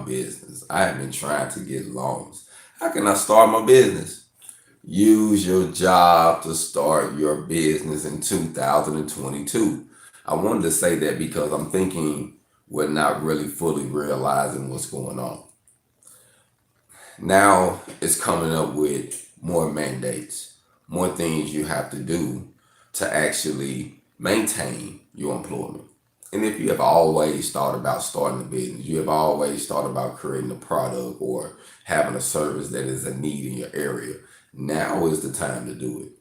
my business. I have been trying to get loans. How can I start my business? Use your job to start your business in 2022. I wanted to say that because I'm thinking we're not really fully realizing what's going on. Now it's coming up with more mandates, more things you have to do to actually maintain your employment. And if you have always thought about starting a business, you have always thought about creating a product or having a service that is a need in your area, now is the time to do it.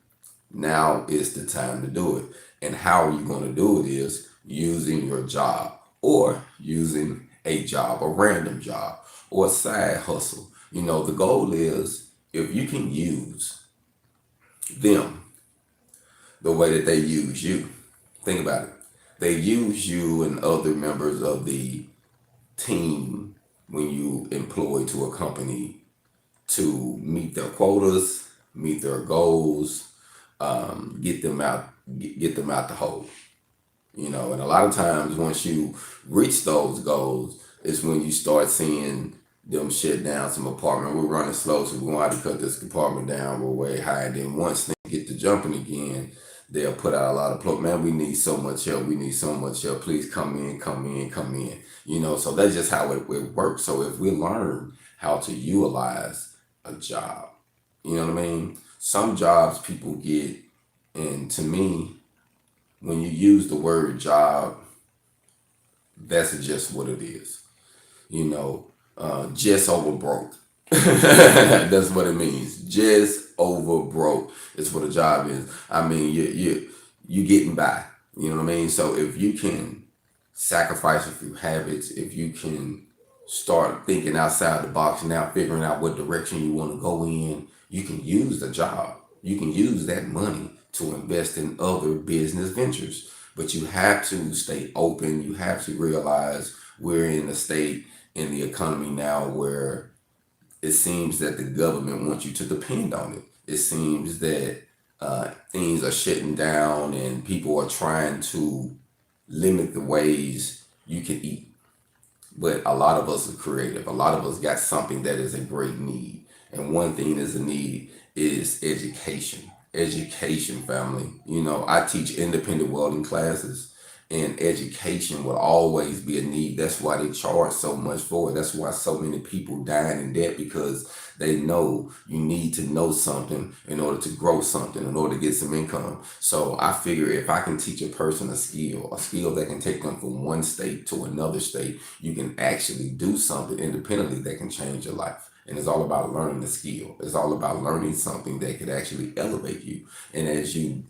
Now is the time to do it. And how are you going to do it is using your job or using a job, a random job or a side hustle. The goal is if you can use them the way that they use you. Think about it. They use you and other members of the team when you employ to a company to meet their quotas, meet their goals, get them out, get them out the hole. And a lot of times once you reach those goals, is when you start seeing them shut down some apartment. We're running slow, so we're going to have to cut this apartment down. We're way high. And then once they get to jumping again, they'll put out a lot of man, we need so much help. We need so much help. Please come in, come in, come in. So that's just how it works. So if we learn how to utilize a job, you know what I mean? Some jobs people get, and to me, when you use the word job, that's just what it is. Just over broke. That's what it means. Just over broke is what a job is. I mean, you getting by. You know what I mean? So if you can sacrifice a few habits, if you can start thinking outside the box now, figuring out what direction you want to go in, you can use the job. You can use that money to invest in other business ventures. But you have to stay open. You have to realize we're in a state in the economy now where it seems that the government wants you to depend on it. It seems that things are shutting down and people are trying to limit the ways you can eat. But a lot of us are creative. A lot of us got something that is a great need. And one thing is a need is education. Education, family. I teach independent welding classes, and education will always be a need. That's why they charge so much for it. That's why so many people dying in debt, because they know you need to know something in order to grow something, in order to get some income. So I figure if I can teach a person a skill that can take them from one state to another state, you can actually do something independently that can change your life. And it's all about learning the skill. It's all about learning something that could actually elevate you. And as you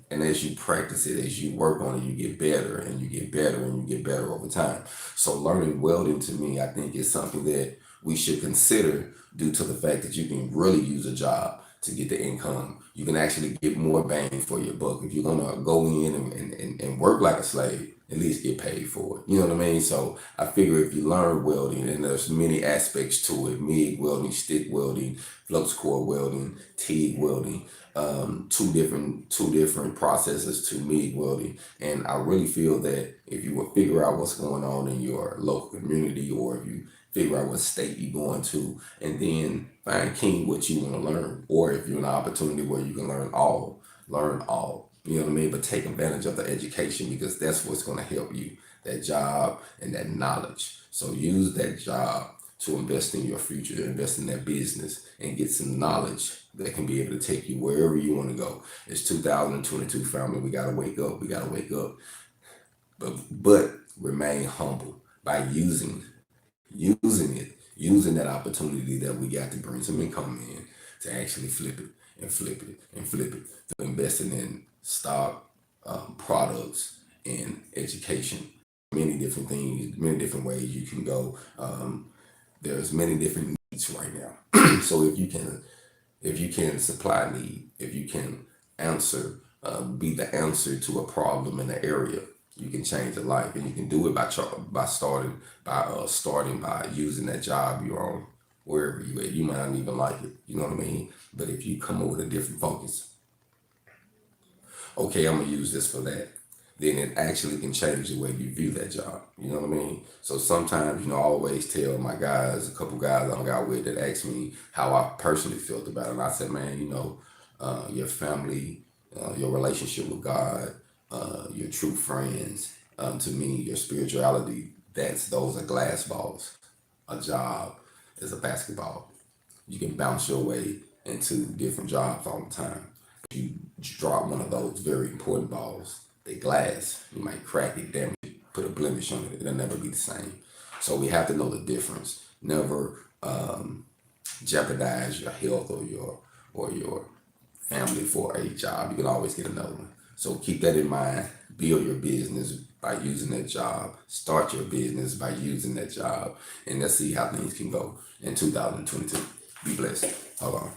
practice it, as you work on it, you get better and you get better and you get better over time. So learning welding, to me, I think is something that we should consider, due to the fact that you can really use a job to get the income. You can actually get more bang for your buck. If you're gonna go in and work like a slave, at least get paid for it. You know what I mean? So I figure if you learn welding, and there's many aspects to it: MIG welding, stick welding, flux core welding, TIG welding, two different processes to MIG welding. And I really feel that if you would figure out what's going on in your local community, or if you figure out what state you're going to, and then find keen what you want to learn, or if you're in an opportunity where you can learn all. You know what I mean? But take advantage of the education, because that's what's going to help you, that job and that knowledge. So use that job to invest in your future, invest in that business, and get some knowledge that can be able to take you wherever you want to go. It's 2022, family. We got to wake up. We got to wake up. But remain humble by using using that opportunity that we got to bring some income in, to actually flip it and flip it and flip it, to investing in stock, products, and education. Many different things, many different ways you can go. There's many different needs right now. So if you can supply need, if you can answer, be the answer to a problem in the area, you can change a life. And you can do it by starting by using that job you're on, wherever you at. You might not even like it, you know what I mean? But if you come up with a different focus, okay, I'm gonna use this for that. then it actually can change the way you view that job. You know what I mean? So sometimes, I always tell my guys, a couple guys I got with that ask me how I personally felt about it. And I said, man, your family, your relationship with God, your true friends, to me, your spirituality, those are glass balls. A job is a basketball. You can bounce your way into different jobs all the time. You drop one of those very important balls, they glass, you might crack it, damage it, put a blemish on it, it'll never be the same. So we have to know the difference. Never jeopardize your health or your family for a job. You can always get another one. So keep that in mind. Build your business by using that job. Start your business by using that job. And let's see how things can go in 2022. Be blessed. Hold on.